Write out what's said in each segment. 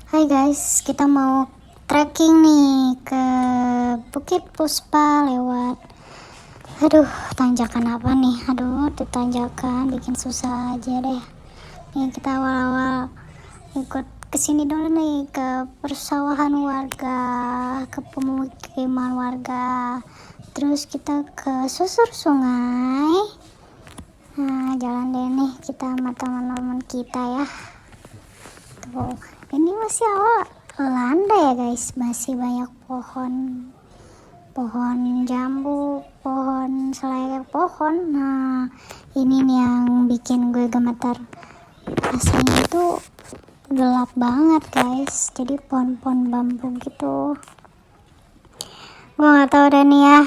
Hai guys, kita mau trekking nih ke Bukit Puspa lewat tanjakan apa nih? Itu tanjakan bikin susah aja deh. Nih kita awal-awal ikut kesini dulu nih ke persawahan warga, ke pemukiman warga. Terus kita ke susur sungai. Nah, jalan deh nih kita sama teman-teman kita ya. Tuh, ini masih awal landa ya guys, masih banyak pohon jambu, pohon selai pohon. Nah, ini nih yang bikin gue gemetar. Rasanya itu gelap banget guys, jadi pohon-pohon bambu gitu. Gue nggak tahu deh nih ya,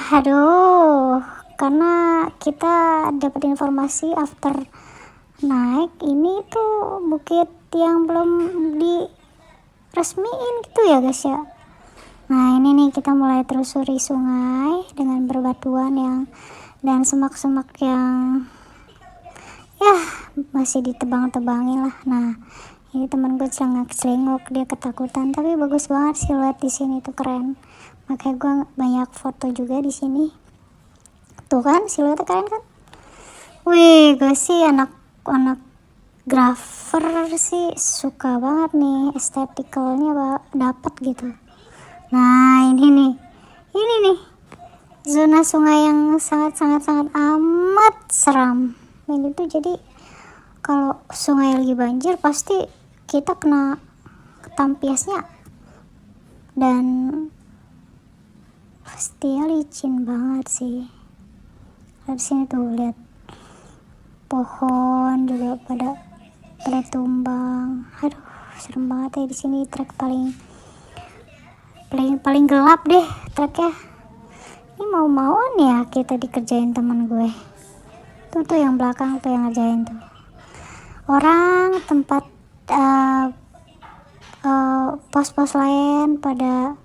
karena kita dapat informasi after naik ini tuh bukit yang belum diresmiin gitu ya guys ya. Nah ini nih kita mulai telusuri sungai dengan berbatuan dan semak-semak yang ya masih ditebang-tebangin lah. Nah ini temen gue celengak-celengok, dia ketakutan, tapi bagus banget siluet di sini tuh, keren. Makanya gue banyak foto juga di sini. Tuh kan siluetnya keren kan? Wih, gue sih anak grafer sih suka banget nih, estetikalnya dapat gitu. Nah ini nih zona sungai yang sangat amat seram. Ini tuh jadi kalau sungai lagi banjir pasti kita kena ketampiasnya, dan pasti licin banget sih. Di sini tuh lihat pohon juga pada tumbang. Serem banget ya di sini. Trek paling gelap deh treknya. Ini mau-mauan ya kita dikerjain teman gue. Tuh yang belakang tuh yang ngerjain tuh. Orang tempat pos-pos lain pada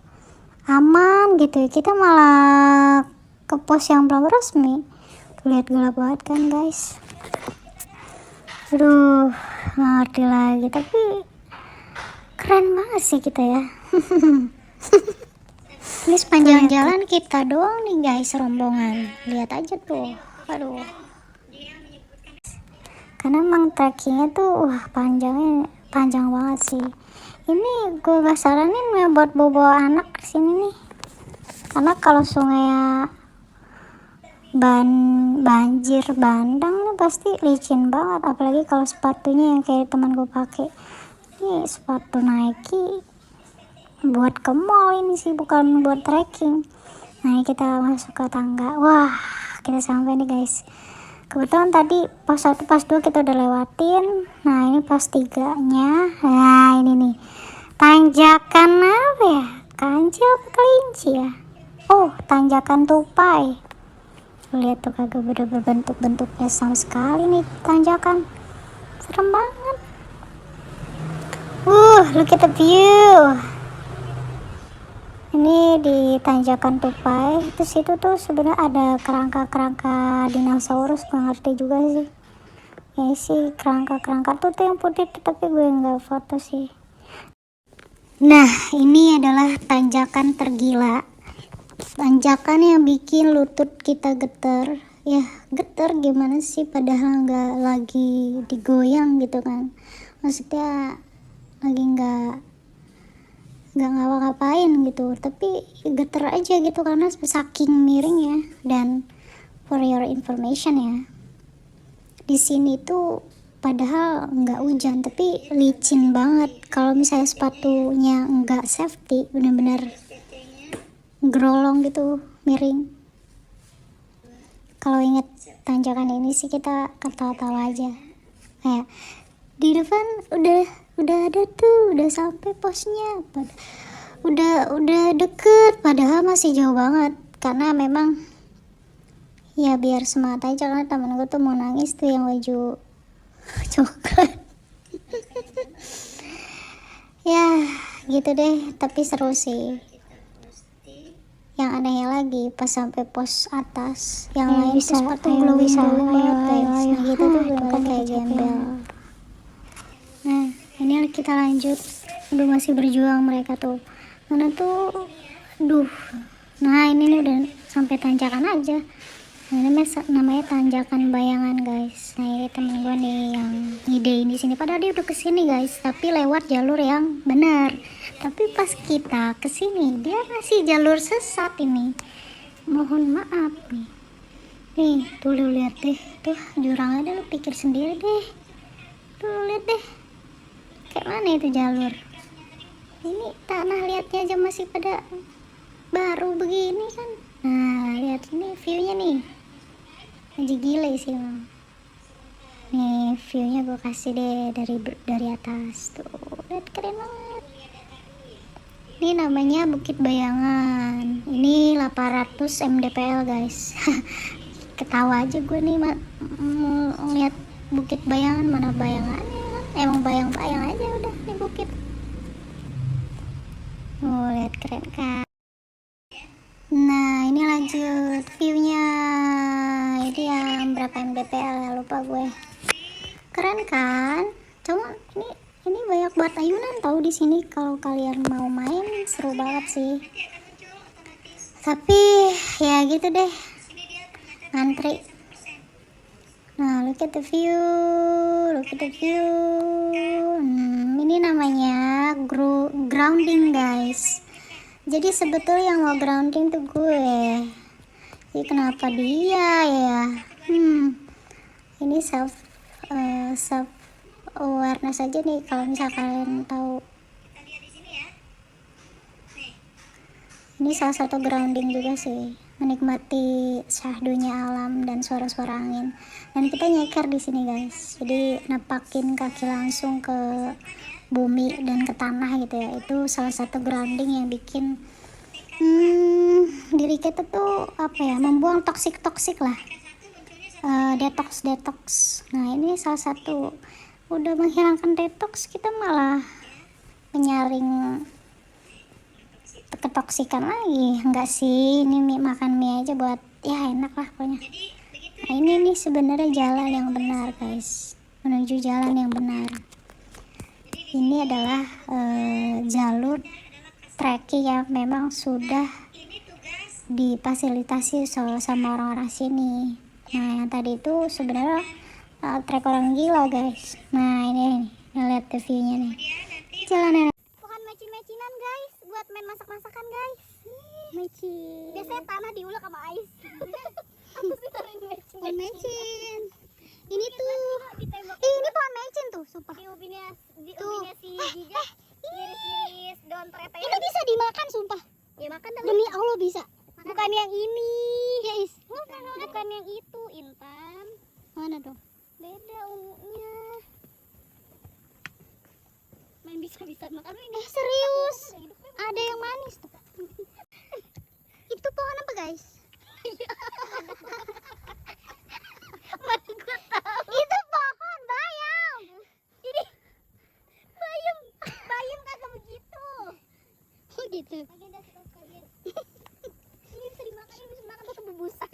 aman gitu ya. Kita malah ke pos yang belum resmi. Lihat gelap banget kan guys. Nggak ngerti lagi, tapi keren banget sih kita ya. Ini sepanjang jalan kita doang nih guys, rombongan. Lihat aja tuh. Karena emang trekkingnya tuh panjang banget sih. Ini gue gak saranin ya buat bawa anak kesini nih, karena kalau sungai banjir bandang nih pasti licin banget, apalagi kalau sepatunya yang kayak teman gue pakai. Ini sepatu Nike buat ke mall ini sih, bukan buat trekking. Nah kita masuk ke tangga. Wah, kita sampai nih guys. Kebetulan tadi pas 1 pas 2 kita udah lewatin. Nah ini pas 3-nya. Nah ini nih tanjakan apa ya, kancil apa kelinci ya, tanjakan tupai. Lihat tuh kagak berbentuk-bentuknya sama sekali nih tanjakan. Serem banget. Look at the view. Ini di tanjakan tupai. Terus itu tuh sebenarnya ada kerangka dinosaurus, gue ngerti juga sih. Ya sih kerangka tuh yang putih, tapi gue nggak foto sih. Nah ini adalah tanjakan tergila. Tanjakan yang bikin lutut kita getar. Ya getar gimana sih, padahal nggak lagi digoyang gitu kan. Maksudnya lagi nggak ngapa-ngapain gitu, tapi getar aja gitu karena saking miringnya. Dan for your information ya, di sini tuh padahal nggak hujan tapi licin banget. Kalau misalnya sepatunya nggak safety, bener-bener gerolong gitu, miring. Kalau inget tanjakan ini sih kita ketawa-tawa aja. Kayak di depan udah ada tuh, udah sampai posnya, udah deket, padahal masih jauh banget. Karena memang ya biar semangat aja, karena temen gue tuh mau nangis tuh yang baju coklat. Ya gitu deh, tapi seru sih. Yang anehnya lagi pas sampai pos atas, yang lain tuh sepatu glowing banget guys. Nah gitu tuh bener kayak gembel. Nah ini kita lanjut Aduh, masih berjuang mereka tuh. Mana tuh, duh. Nah ini nih udah sampai tanjakan aja. Nah, ini namanya tanjakan bayangan guys. Nah ini temen gue nih yang ngidein di sini. Padahal dia udah kesini guys, tapi lewat jalur yang benar. Tapi pas kita kesini dia masih jalur sesat ini. Mohon maaf nih. Nih tuh lu lihat deh, tuh jurangnya deh, lu pikir sendiri deh. Tuh lihat deh, kayak mana itu jalur. Ini tanah liatnya aja masih pada baru begini kan. Nah lihat ini viewnya nih, aja gile sih emang. Nih viewnya gue kasih deh dari atas tuh, lihat keren banget. Ini namanya Bukit Bayangan. Ini 800 mdpl guys. Ketawa aja gue nih ngeliat Bukit Bayangan, mana bayangannya, emang bayang-bayang aja udah nih bukit. Oh lihat keren kan. Nah ini lanjut viewnya, ini yang berapa mdpl ya, lupa gue. Keren kan, cuma ini banyak buat ayunan tahu di sini. Kalau kalian mau main seru banget sih, tapi ya gitu deh, ngantri. Nah look at the view, look at the view. Ini namanya grounding guys. Jadi sebetulnya yang mau grounding tuh gue. Jadi kenapa dia ya? Ini self awareness aja nih, kalau misal kalian tahu. Ini salah satu grounding juga sih, menikmati syahdunya alam dan suara-suara angin. Dan kita nyeker di sini guys, jadi napakin kaki langsung ke bumi dan ke tanah gitu ya. Itu salah satu grounding yang bikin diri kita tuh apa ya, membuang toksik lah, detox. Nah ini salah satu, udah menghilangkan detox kita malah menyaring ketoksikan lagi. Enggak sih, ini makan mie aja buat ya enak lah pokoknya. Nah ini nih sebenarnya jalan yang benar guys, menuju jalan yang benar. Ini adalah jalur trekking yang memang sudah difasilitasi sama orang-orang sini. Nah yang tadi itu sebenarnya trek orang gila guys. Nah ini lihat viewnya nih, jalanan pohon mecin-mecinan guys, buat main masak-masakan guys. Mecin biasanya tanah diulek sama ais. Aku sih sering pohon mecin. Ini tuh ini pohon mecin tuh sumpah. Di ubinnya si Jija iris-iris daun tete. Ini bisa dimakan sumpah ya, makan demi Allah bisa. Bukan yang ini ya Is, bukan yang itu Intan. Mana dong? Beda ungunya. Main bisa makan ini. Serius? Ada yang manis tuh. Itu pohon apa guys? Mana gue tahu. Itu pohon bayam. Ini bayam kagak begitu. Oh gitu. Ini bisa dimakan, tuh kebubusan.